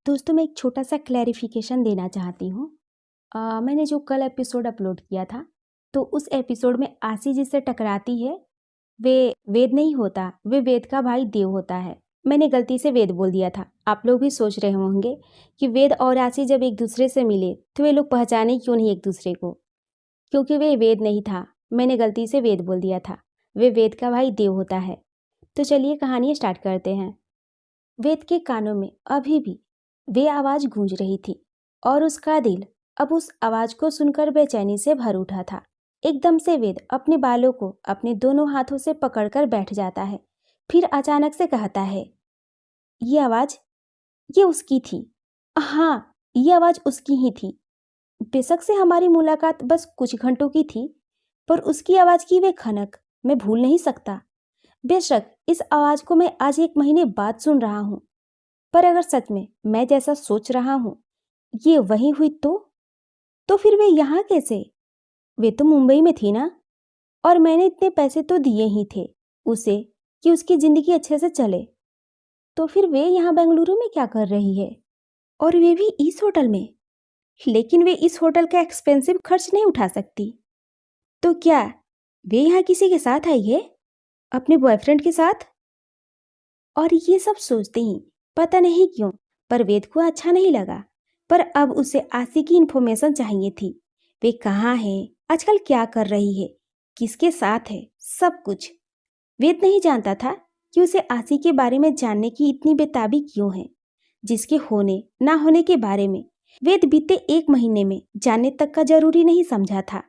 दोस्तों मैं एक छोटा सा क्लैरिफिकेशन देना चाहती हूँ। मैंने जो कल एपिसोड अपलोड किया था, तो उस एपिसोड में आशी जिससे टकराती है, वे वेद नहीं होता, वे वेद का भाई देव होता है। मैंने गलती से वेद बोल दिया था। आप लोग भी सोच रहे होंगे कि वेद और आशी जब एक दूसरे से मिले तो वे लोग पहचाने क्यों नहीं एक दूसरे को, क्योंकि वे वेद नहीं था। मैंने गलती से वेद बोल दिया था। वे वेद का भाई देव होता है। तो चलिए कहानी स्टार्ट करते हैं। वेद के कानों में अभी भी वे आवाज गूंज रही थी और उसका दिल अब उस आवाज को सुनकर बेचैनी से भर उठा था। एकदम से वेद अपने बालों को अपने दोनों हाथों से पकड़कर बैठ जाता है। फिर अचानक से कहता है, ये आवाज, ये उसकी थी। हाँ, ये आवाज उसकी ही थी। बेशक से हमारी मुलाकात बस कुछ घंटों की थी, पर उसकी आवाज की वे खनक मैं भूल नहीं सकता। बेशक इस आवाज को मैं आज 1 महीने बाद सुन रहा हूँ, पर अगर सच में मैं जैसा सोच रहा हूँ ये वही हुई तो फिर वे यहाँ कैसे? वे तो मुंबई में थी ना, और मैंने इतने पैसे तो दिए ही थे उसे कि उसकी जिंदगी अच्छे से चले। तो फिर वे यहाँ बेंगलुरु में क्या कर रही है, और वे भी इस होटल में? लेकिन वे इस होटल का एक्सपेंसिव खर्च नहीं उठा सकती। तो क्या वे यहाँ किसी के साथ आई है, अपने बॉयफ्रेंड के साथ? और ये सब सोचते ही पता नहीं क्यों पर वेद को अच्छा नहीं लगा। पर अब उसे आशी की इन्फॉर्मेशन चाहिए थी। वे कहाँ है, आजकल क्या कर रही है, किसके साथ है, सब कुछ। वेद नहीं जानता था कि उसे आशी के बारे में जानने की इतनी बेताबी क्यों है। जिसके होने ना होने के बारे में वेद बीते 1 महीने में जानने तक का जरूरी नहीं समझा था,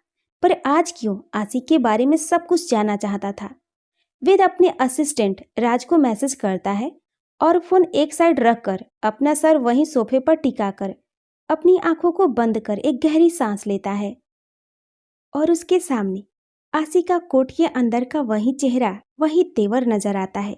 पर आज क्यों आशी के बारे में सब कुछ जानना चाहता था। वेद अपने असिस्टेंट राज को मैसेज करता है और फोन एक साइड रखकर अपना सर वहीं सोफे पर टिकाकर अपनी आंखों को बंद कर एक गहरी सांस लेता है। और उसके सामने आशी का कोट के अंदर का वही चेहरा, वही तेवर नजर आता है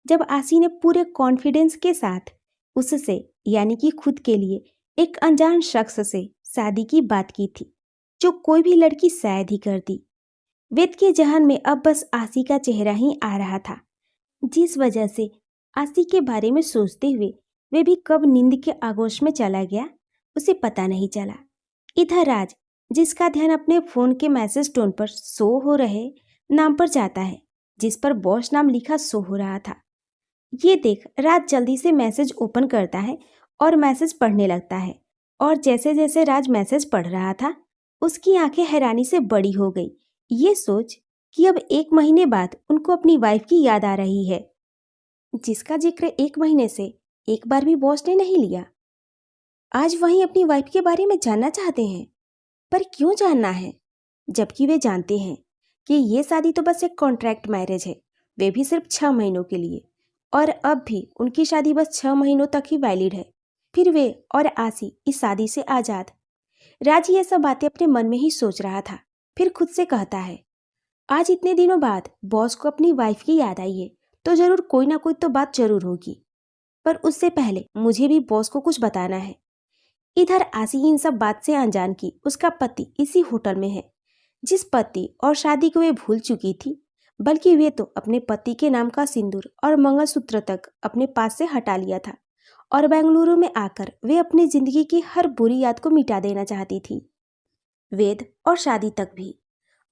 जब आशी ने पूरे कॉन्फिडेंस के साथ उससे यानी कि खुद के लिए एक अनजान शख्स से शादी की बात की थी, जो कोई भी लड़की शायद ही करती। वेद के जहन में अब बस आशी का चेहरा ही आ रहा था, जिस वजह से आशी के बारे में सोचते हुए वे भी कब नींद के आगोश में चला गया उसे पता नहीं चला। इधर राज, जिसका ध्यान अपने फोन के मैसेज टोन पर शो हो रहे नाम पर जाता है, जिस पर बॉस नाम लिखा शो हो रहा था। ये देख राज जल्दी से मैसेज ओपन करता है और मैसेज पढ़ने लगता है। और जैसे जैसे राज मैसेज पढ़ रहा था उसकी आंखें हैरानी से बड़ी हो गई, ये सोच कि अब 1 महीने बाद उनको अपनी वाइफ की याद आ रही है, जिसका जिक्र 1 महीने से एक बार भी बॉस ने नहीं लिया। आज वही अपनी वाइफ के बारे में जानना चाहते हैं, पर क्यों जानना है, जबकि वे जानते हैं कि ये शादी तो बस एक कॉन्ट्रैक्ट मैरिज है, वे भी सिर्फ 6 महीनों के लिए, और अब भी उनकी शादी बस 6 महीनों तक ही वैलिड है। फिर वे और आशी इस शादी से आजाद। राज ये सब बातें अपने मन में ही सोच रहा था। फिर खुद से कहता है, आज इतने दिनों बाद बॉस को अपनी वाइफ की याद आई है, तो जरूर कोई ना कोई तो बात जरूर होगी, पर उससे पहले मुझे भी बॉस को कुछ बताना है। इधर आशी इन सब बात से अनजान की उसका पति इसी होटल में है, जिस पति और शादी को वे भूल चुकी थी, बल्कि वे तो अपने पति के नाम का सिंदूर और मंगलसूत्र तक अपने पास से हटा लिया था, और बेंगलुरु में आकर वे अपनी जिंदगी की हर बुरी याद को मिटा देना चाहती थी, वेद और शादी तक भी।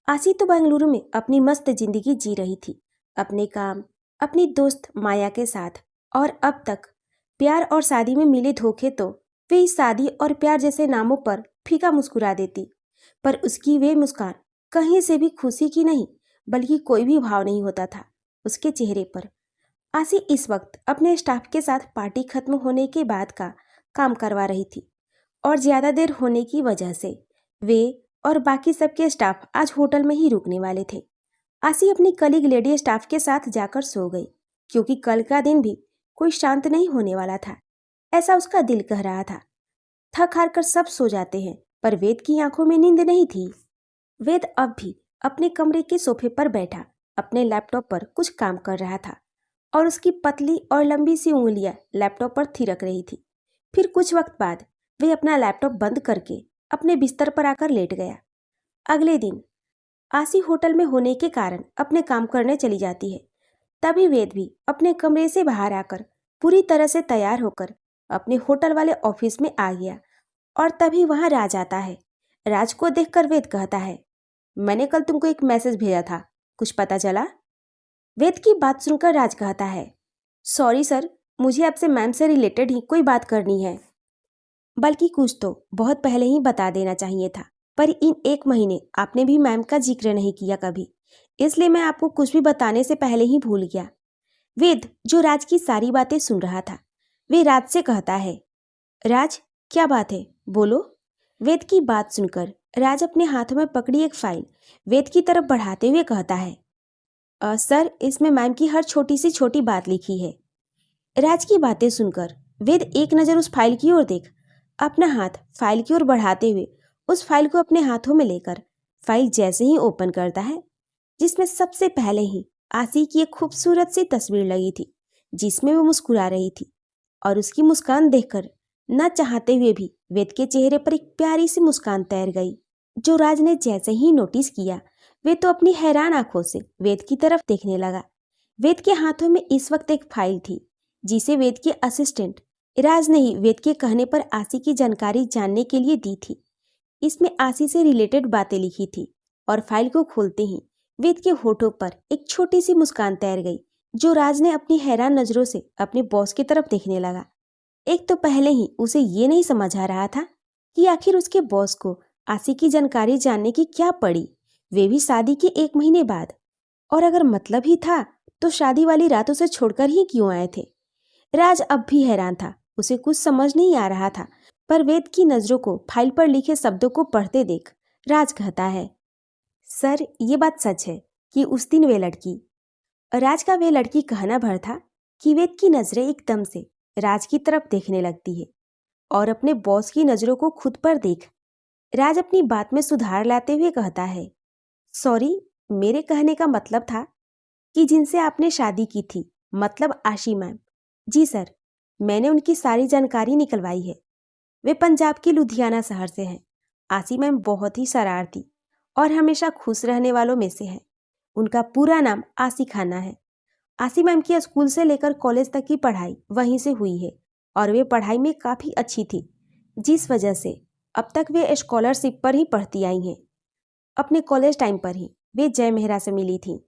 आशी तो बेंगलुरु में अपनी मस्त जिंदगी जी रही थी, अपने काम, अपनी दोस्त माया के साथ, और अब तक प्यार और शादी में मिले धोखे तो वे इस शादी और प्यार जैसे नामों पर फीका मुस्कुरा देती, पर उसकी वे मुस्कान कहीं से भी खुशी की नहीं, बल्कि कोई भी भाव नहीं होता था उसके चेहरे पर। आशी इस वक्त अपने स्टाफ के साथ पार्टी खत्म होने के बाद का काम करवा रही थी, और ज्यादा देर होने की वजह से वे और बाकी सबके स्टाफ आज होटल में ही रुकने वाले थे। आशी अपनी कलीग लेडी स्टाफ के साथ जाकर सो गई, क्योंकि कल का दिन भी कोई शांत नहीं होने वाला था, ऐसा उसका दिल कह रहा था। थक हार कर सब सो जाते हैं, पर वेद की आंखों में नींद नहीं थी। वेद अब भी अपने कमरे के सोफे पर बैठा अपने लैपटॉप पर कुछ काम कर रहा था, और उसकी पतली और लंबी सी उंगलियां लैपटॉप पर थिरक रही थी। फिर कुछ वक्त बाद वे अपना लैपटॉप बंद करके अपने बिस्तर पर आकर लेट गया। अगले दिन आशी होटल में होने के कारण अपने काम करने चली जाती है। तभी वेद भी अपने कमरे से बाहर आकर पूरी तरह से तैयार होकर अपने होटल वाले ऑफिस में आ गया और तभी वहां राज आता है। राज को देखकर वेद कहता है, मैंने कल तुमको एक मैसेज भेजा था, कुछ पता चला? वेद की बात सुनकर राज कहता है, सॉरी सर, मुझे आपसे मैम से रिलेटेड ही कोई बात करनी है। बल्कि कुछ तो बहुत पहले ही बता देना चाहिए था, पर इन 1 महीने आपने भी मैम का जिक्र नहीं किया कभी, इसलिए मैं आपको कुछ भी बताने से पहले ही भूल गया। वेद, जो राज की सारी बातें सुन रहा था, वे राज से कहता है, राज क्या बात है, बोलो। वेद की बात सुनकर राज अपने हाथों में पकड़ी एक फाइल वेद की तरफ बढ़ाते हुए कहता है, सर, इसमें मैम की हर छोटी सी छोटी बात लिखी है। राज की बातें सुनकर वेद एक नज़र उस फाइल की ओर देख अपना हाथ फाइल की ओर बढ़ाते हुए उस फाइल को अपने हाथों में लेकर फाइल जैसे ही ओपन करता है, जिसमें सबसे पहले ही आसी की एक खूबसूरत सी तस्वीर लगी थी, जिसमें वो मुस्कुरा रही थी। और उसकी मुस्कान देखकर न चाहते हुए भी वेद के चेहरे पर एक प्यारी सी मुस्कान तैर गई, जो राज ने जैसे ही नोटिस किया, वे तो अपनी हैरान आंखों से वेद की तरफ देखने लगा। वेद के हाथों में इस वक्त एक फाइल थी, जिसे वेद के असिस्टेंट राज ने ही वेद के कहने पर आसी की जानकारी जानने के लिए दी थी। इसमें आसी से रिलेटेड बातें लिखी थी और फाइल को खोलते ही वेद के होठों पर एक छोटी सी मुस्कान तैर गई, जो राज ने अपनी हैरान नजरों से अपने बॉस की तरफ देखने लगा। एक तो पहले ही उसे ये नहीं समझ आ रहा था कि आखिर उसके बॉस को आसी की जानकारी जानने की क्या पड़ी, वे भी शादी के 1 महीने बाद। और अगर मतलब ही था तो शादी वाली रात उसे छोड़कर ही क्यों आए थे? राज अब भी हैरान था, उसे कुछ समझ नहीं आ रहा था, पर वेद की नजरों को फाइल पर लिखे शब्दों को पढ़ते देख राज कहता है, सर, ये बात सच है कि उस दिन वे लड़की। राज का वे लड़की कहना भर था कि वेद की नजरें एकदम से राज की तरफ देखने लगती है और अपने बॉस की नजरों को खुद पर देख राज अपनी बात में सुधार लाते हुए कहता है, सॉरी, मेरे कहने का मतलब था कि जिनसे आपने शादी की थी, मतलब आशी मैम। जी सर, मैंने उनकी सारी जानकारी निकलवाई है। वे पंजाब के लुधियाना शहर से हैं। आशी मैम बहुत ही शरारती और हमेशा खुश रहने वालों में से है। उनका पूरा नाम आशी खाना है। आशी मैम की स्कूल से लेकर कॉलेज तक की पढ़ाई वहीं से हुई है और वे पढ़ाई में काफ़ी अच्छी थी, जिस वजह से अब तक वे स्कॉलरशिप पर ही पढ़ती आई हैं। अपने कॉलेज टाइम पर ही वे जय मेहरा से मिली थीं।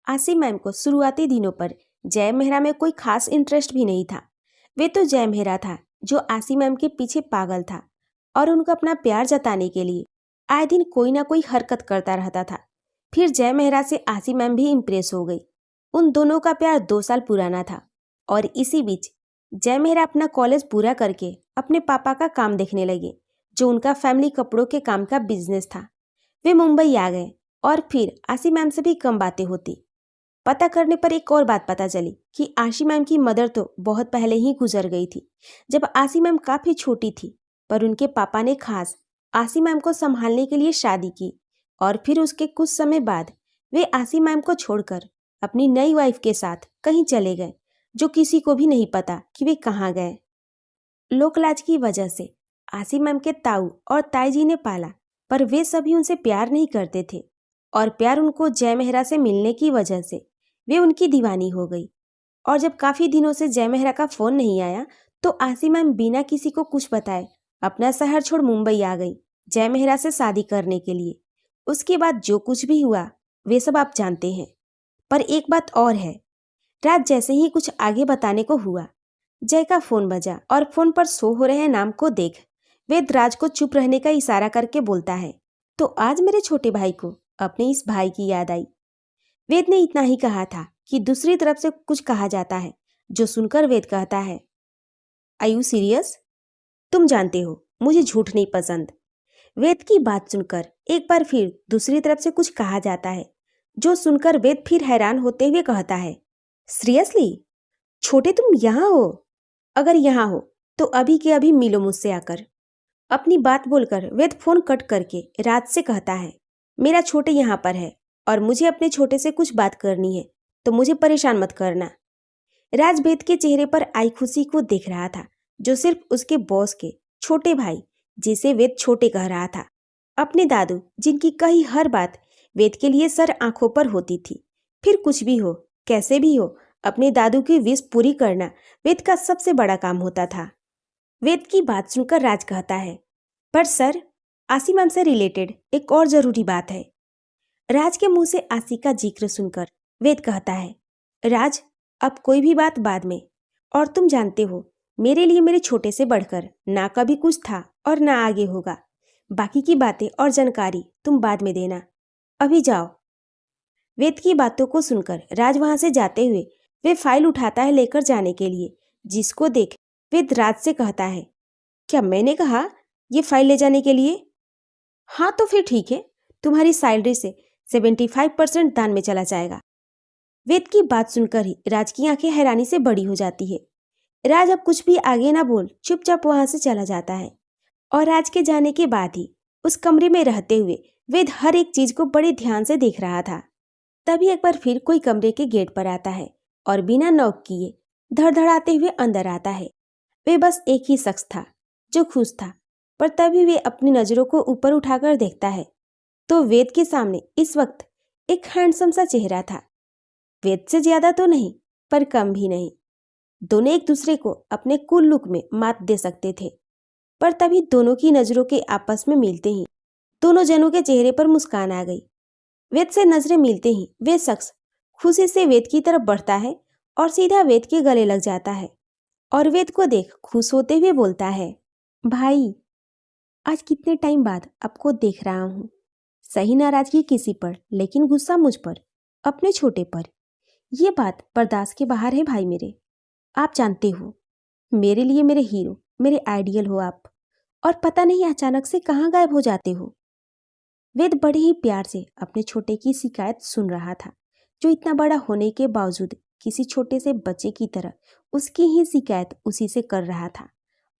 आशी मैम को शुरुआती दिनों पर जय मेहरा में कोई खास इंटरेस्ट भी नहीं था। वे तो जय मेहरा था जो आशी मैम के पीछे पागल था और उनको अपना प्यार जताने के लिए आए दिन कोई ना कोई हरकत करता रहता था। फिर जय मेहरा से आशी मैम भी इम्प्रेस हो गई। उन दोनों का प्यार 2 साल पुराना था और इसी बीच जय मेहरा अपना कॉलेज पूरा करके अपने पापा का काम देखने लगे, जो उनका फैमिली कपड़ों के काम का बिजनेस था। वे मुंबई आ गए और फिर आशी मैम से भी कम बातें होती। पता करने पर एक और बात पता चली कि आशी मैम की मदर तो बहुत पहले ही गुजर गई थी, जब आशी मैम काफ़ी छोटी थी। पर उनके पापा ने खास आशी मैम को संभालने के लिए शादी की और फिर उसके कुछ समय बाद वे आशी मैम को छोड़कर अपनी नई वाइफ के साथ कहीं चले गए, जो किसी को भी नहीं पता कि वे कहाँ गए। लोकलाज की वजह से आशी मैम के ताऊ और ताई जी ने पाला, पर वे सभी उनसे प्यार नहीं करते थे और प्यार उनको जय मेहरा से मिलने की वजह से वे उनकी दीवानी हो गई। और जब काफ़ी दिनों से जय मेहरा का फ़ोन नहीं आया, तो आशी मैम बिना किसी को कुछ बताए अपना शहर छोड़ मुंबई आ गई जय मेहरा से शादी करने के लिए। उसके बाद जो कुछ भी हुआ वे सब आप जानते हैं। पर एक बात और है, रात जैसे ही कुछ आगे बताने को हुआ, जय का फ़ोन बजा और फ़ोन पर शो हो रहे नाम को देख वेद राज को चुप रहने का इशारा करके बोलता है, तो आज मेरे छोटे भाई को अपने इस भाई की याद आई। वेद ने इतना ही कहा था कि दूसरी तरफ से कुछ कहा जाता है, जो सुनकर वेद कहता है, आर यू सीरियस? तुम जानते हो मुझे झूठ नहीं पसंद। वेद की बात सुनकर एक बार फिर दूसरी तरफ से कुछ कहा जाता है, जो सुनकर वेद फिर हैरान होते हुए कहता है, सीरियसली? छोटे, तुम यहाँ हो? अगर यहाँ हो तो अभी के अभी मिलो मुझसे आकर। अपनी बात बोलकर वेद फोन कट करके राज से कहता है, मेरा छोटे यहाँ पर है और मुझे अपने छोटे से कुछ बात करनी है, तो मुझे परेशान मत करना। राज वेद के चेहरे पर आई खुशी को देख रहा था, जो सिर्फ उसके बॉस के छोटे भाई, जिसे वेद छोटे कह रहा था, अपने दादू, जिनकी कही हर बात वेद के लिए सर आंखों पर होती थी। फिर कुछ भी हो, कैसे भी हो, अपने दादू की विश पूरी करना वेद का सबसे बड़ा काम होता था। वेद की बात सुनकर राज कहता है, पर सर, आसी मैम से रिलेटेड एक और जरूरी बात है। राज के मुंह से आसी का जिक्र सुनकर वेद कहता है, राज, अब कोई भी बात बाद में, और तुम जानते हो मेरे लिए मेरे छोटे से बढ़कर ना कभी कुछ था और ना आगे होगा। बाकी की बातें और जानकारी तुम बाद में देना, अभी जाओ। वेद की बातों को सुनकर राज वहां से जाते हुए वे फाइल उठाता है लेकर जाने के लिए, जिसको देख वेद राज से कहता है, क्या मैंने कहा ये फाइल ले जाने के लिए? हाँ तो फिर ठीक है, तुम्हारी सैलरी से 75% दान में चला जाएगा। वेद की बात सुनकर ही राज की आंखें हैरानी से बड़ी हो जाती है। राज अब कुछ भी आगे ना बोल चुपचाप वहां से चला जाता है। और राज के जाने के बाद ही उस कमरे में रहते हुए वेद हर एक चीज को बड़े ध्यान से देख रहा था। तभी एक बार फिर कोई कमरे के गेट पर आता है और बिना नॉक किए धड़धड़ाते हुए अंदर आता है। वे बस एक ही शख्स था जो खुश था, पर तभी वे अपनी नजरों को ऊपर उठाकर देखता है तो वेद के सामने इस वक्त एक हैंडसम सा चेहरा था। वेद से ज्यादा तो नहीं, पर कम भी नहीं। दोनों एक दूसरे को अपने कूल लुक में मात दे सकते थे, पर तभी दोनों की नजरों के आपस में मिलते ही दोनों जनों के चेहरे पर मुस्कान आ गई। वेद से नजरें मिलते ही वे शख्स खुशी से वेद की तरफ बढ़ता है और सीधा वेद के गले लग जाता है और वेद को देख खुश होते हुए बोलता है, भाई, आज कितने टाइम बाद आपको देख रहा हूँ। सही नाराजगी किसी पर, लेकिन गुस्सा मुझ पर, अपने छोटे पर। ये बात बर्दाश्त के बाहर है भाई मेरे। आप जानते हो, मेरे लिए मेरे हीरो, मेरे आइडियल हो आप, और पता नहीं अचानक से कहाँ गायब हो जाते हो। वेद बड़े ही प्यार से अपने छोटे की शिकायत सुन रहा था, जो इतना बड़ा होने के बावजूद किसी छोटे से बच्चे की तरह उसकी ही शिकायत उसी से कर रहा था।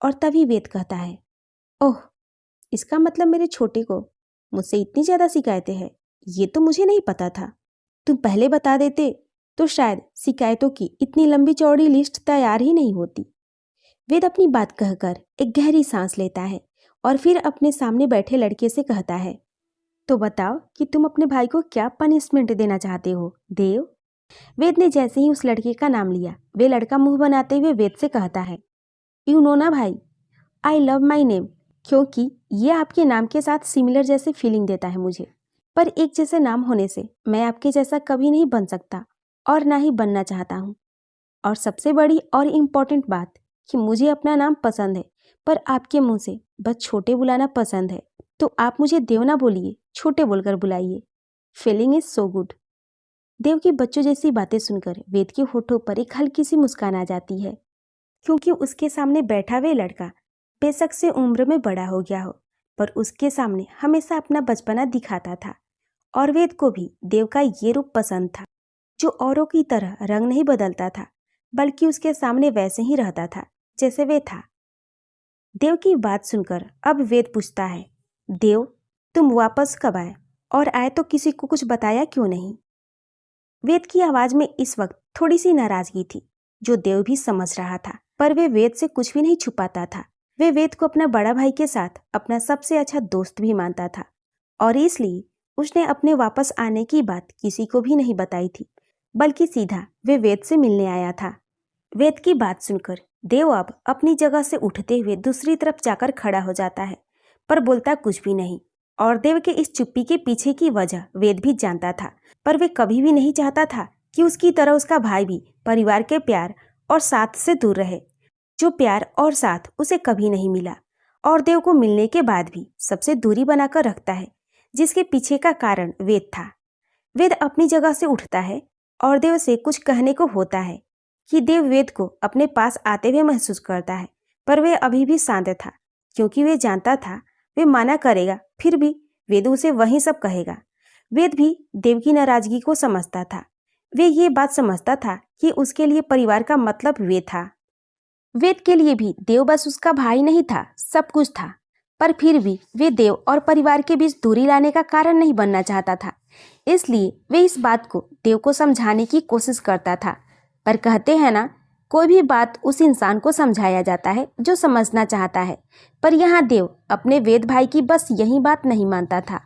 और तभी वेद कहता है, ओह, इसका मतलब मेरे छोटे को मुझसे इतनी ज्यादा शिकायतें हैं, ये तो मुझे नहीं पता था। तुम पहले बता देते तो शायद शिकायतों की इतनी लंबी चौड़ी लिस्ट तैयार ही नहीं होती। वेद अपनी बात कहकर एक गहरी सांस लेता है और फिर अपने सामने बैठे लड़के से कहता है, तो बताओ कि तुम अपने भाई को क्या पनिशमेंट देना चाहते हो, देव? वेद ने जैसे ही उस लड़के का नाम लिया, वे लड़का मुंह बनाते हुए वेद से कहता है, यू नो ना भाई, आई लव माई नेम, क्योंकि ये आपके नाम के साथ सिमिलर जैसे फीलिंग देता है मुझे। पर एक जैसे नाम होने से मैं आपके जैसा कभी नहीं बन सकता और ना ही बनना चाहता हूँ। और सबसे बड़ी और इम्पोर्टेंट बात कि मुझे अपना नाम पसंद है, पर आपके मुंह से बस छोटे बुलाना पसंद है, तो आप मुझे देव ना बोलिए, छोटे बोलकर बुलाइए। Feeling is so good. Dev की बच्चों जैसी बातें सुनकर वेद के होठों पर एक हल्की सी मुस्कान आ जाती है, क्योंकि उसके सामने बैठा वे लड़का बेशक से उम्र में बड़ा हो गया हो, पर उसके सामने हमेशा अपना बचपना दिखाता था। और वेद को भी देव का ये रूप पसंद था, जो औरों की तरह रंग नहीं बदलता था, बल्कि उसके सामने वैसे ही रहता था जैसे वे था। देव की बात सुनकर अब वेद पूछता है, देव, तुम वापस कब आए, और आए तो किसी को कुछ बताया क्यों नहीं? वेद की आवाज में इस वक्त थोड़ी सी नाराजगी थी, जो देव भी समझ रहा था, पर वे वेद से कुछ भी नहीं छुपाता था। वे वेद को अपना बड़ा भाई के साथ अपना सबसे अच्छा दोस्त भी मानता था, और इसलिए उसने अपने वापस आने की बात किसी को भी नहीं बताई थी, बल्कि सीधा वे वेद से मिलने आया था। वेद की बात सुनकर देव अब अपनी जगह से उठते हुए दूसरी तरफ जाकर खड़ा हो जाता है, पर बोलता कुछ भी नहीं। और देव के इस चुप्पी के पीछे की वजह वेद भी जानता था, पर वे कभी भी नहीं चाहता था कि उसकी तरह उसका भाई भी परिवार के प्यार और साथ से दूर रहे, जो प्यार और साथ उसे कभी नहीं मिला, और देव को मिलने के बाद भी सबसे दूरी बनाकर रखता है, जिसके पीछे का कारण वेद था। वेद अपनी जगह से उठता है और देव से कुछ कहने को होता है कि देव वेद को अपने पास आते हुए महसूस करता है, पर वे अभी भी शांत था, क्योंकि वे जानता था वे माना करेगा, फिर भी वेद उसे वही सब कहेगा। वेद भी देव की नाराजगी को समझता था। वे ये बात समझता था कि उसके लिए परिवार का मतलब वे था। वेद के लिए भी देव बस उसका भाई नहीं था, सब कुछ था, पर फिर भी वे देव और परिवार के बीच दूरी लाने का कारण नहीं बनना चाहता था। इसलिए वे इस बात को देव को समझाने की कोशिश करता था, पर कहते हैं ना, कोई भी बात उस इंसान को समझाया जाता है जो समझना चाहता है। पर यहाँ देव अपने वेद भाई की बस यही बात नहीं मानता था,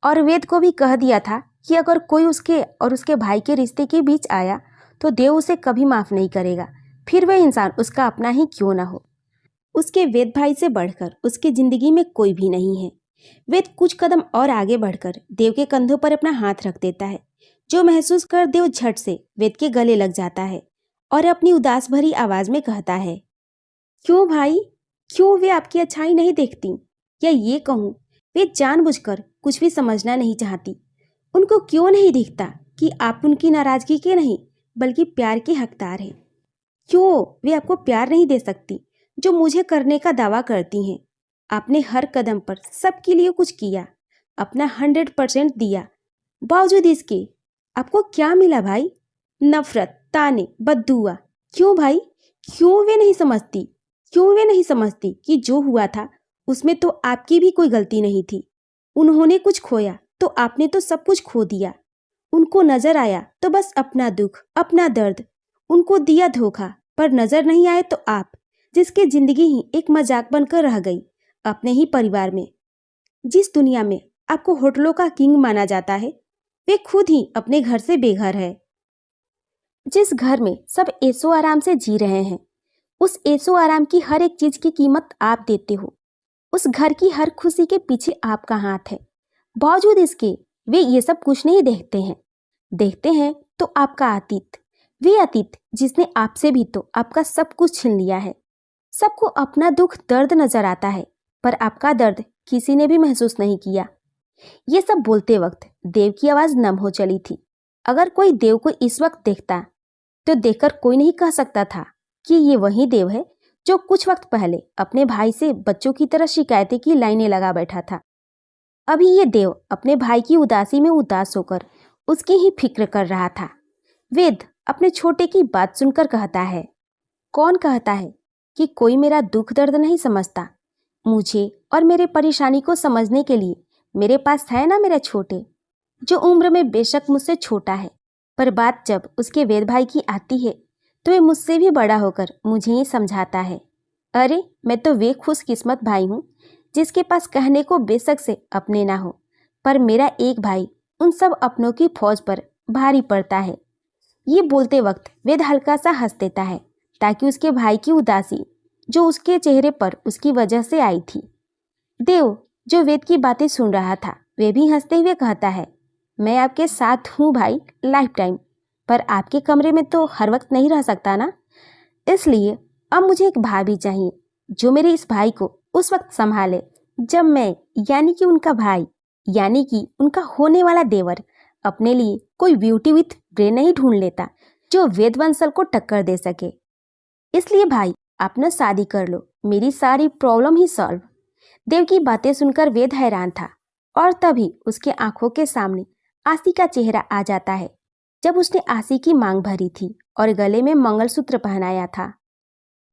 और वेद को भी कह दिया था कि अगर कोई उसके और उसके भाई के रिश्ते के बीच आया तो देव उसे कभी माफ नहीं करेगा, फिर वह इंसान उसका अपना ही क्यों ना हो। उसके वेद भाई से बढ़कर उसकी जिंदगी में कोई भी नहीं है। वेद कुछ कदम और आगे बढ़कर देव के कंधों पर अपना हाथ रख देता है, जो महसूस कर देव झट से वेद के गले लग जाता है और अपनी उदास भरी आवाज में कहता है, क्यों भाई, क्यों वे आपकी अच्छाई नहीं देखती? या ये कहूँ, वे जानबूझकर कुछ भी समझना नहीं चाहती? उनको क्यों नहीं दिखता कि आप उनकी नाराजगी के नहीं बल्कि प्यार के हकदार हैं? क्यों वे आपको प्यार नहीं दे सकती जो मुझे करने का दावा करती हैं? आपने हर कदम पर सबके लिए कुछ किया, अपना 100% दिया, बावजूद इसके आपको क्या मिला भाई? नफरत, ताने, बद्दुआ। क्यों भाई, क्यों वे नहीं समझती? क्यों वे नहीं समझती कि जो हुआ था उसमें तो आपकी भी कोई गलती नहीं थी? उन्होंने कुछ खोया तो आपने तो सब कुछ खो दिया। उनको नजर आया तो बस अपना दुख, अपना दर्द। उनको दिया धोखा, पर नजर नहीं आए तो आप, जिसकी जिंदगी ही एक मजाक बनकर रह गई अपने ही परिवार में। जिस दुनिया में आपको होटलों का किंग माना जाता है, वे खुद ही अपने घर से बेघर है। जिस घर में सब ऐशो आराम से जी रहे हैं, उस ऐशो आराम की हर एक चीज की कीमत आप देते हो। उस घर की हर खुशी के पीछे आपका हाथ है। बावजूद इसके वे ये सब कुछ नहीं देखते हैं। देखते हैं तो आपका अतीत, वे अतीत जिसने आपसे भी तो आपका सब कुछ छीन लिया है। सबको अपना दुख दर्द नजर आता है, पर आपका दर्द किसी ने भी महसूस नहीं किया। ये सब बोलते वक्त देव की आवाज नम हो चली थी। अगर कोई देव को इस वक्त देखता तो देखकर कोई नहीं कह सकता था कि ये वही देव है जो कुछ वक्त पहले अपने भाई से बच्चों की तरह शिकायतें की लाइनें लगा बैठा था। अभी ये देव अपने भाई की उदासी में उदास होकर उसकी ही फिक्र कर रहा था। वेद अपने छोटे की बात सुनकर कहता है, कौन कहता है कि कोई मेरा दुख दर्द नहीं समझता? मुझे और मेरे परेशानी को समझने के लिए मेरे पास है ना मेरा छोटे, जो उम्र में बेशक मुझसे छोटा है, पर बात जब उसके वेद भाई की आती है तो वे मुझसे भी बड़ा होकर मुझे ही समझाता है। अरे मैं तो वे खुशकिस्मत भाई हूँ जिसके पास कहने को बेशक से अपने ना हो, पर मेरा एक भाई उन सब अपनों की फौज पर भारी पड़ता है। ये बोलते वक्त वेद हल्का सा हंस देता है ताकि उसके भाई की उदासी जो उसके चेहरे पर उसकी वजह से आई थी। देव जो वेद की बातें सुन रहा था, वे भी हंसते हुए कहता है, मैं आपके साथ हूँ भाई लाइफ टाइम, पर आपके कमरे में तो हर वक्त नहीं रह सकता ना। इसलिए अब मुझे एक भाभी चाहिए जो मेरे इस भाई को उस वक्त संभाले जब मैं, यानी कि उनका भाई, यानी कि उनका होने वाला देवर, अपने लिए कोई ब्यूटी विथ ब्रेन नहीं ढूंढ लेता जो वेद वंशल को टक्कर दे सके। इसलिए भाई आप न शादी कर लो, मेरी सारी प्रॉब्लम ही सॉल्व। देव की बातें सुनकर वेद हैरान था और तभी उसके आंखों के सामने आसी का चेहरा आ जाता है जब उसने आसी की मांग भरी थी और गले में मंगलसूत्र पहनाया था।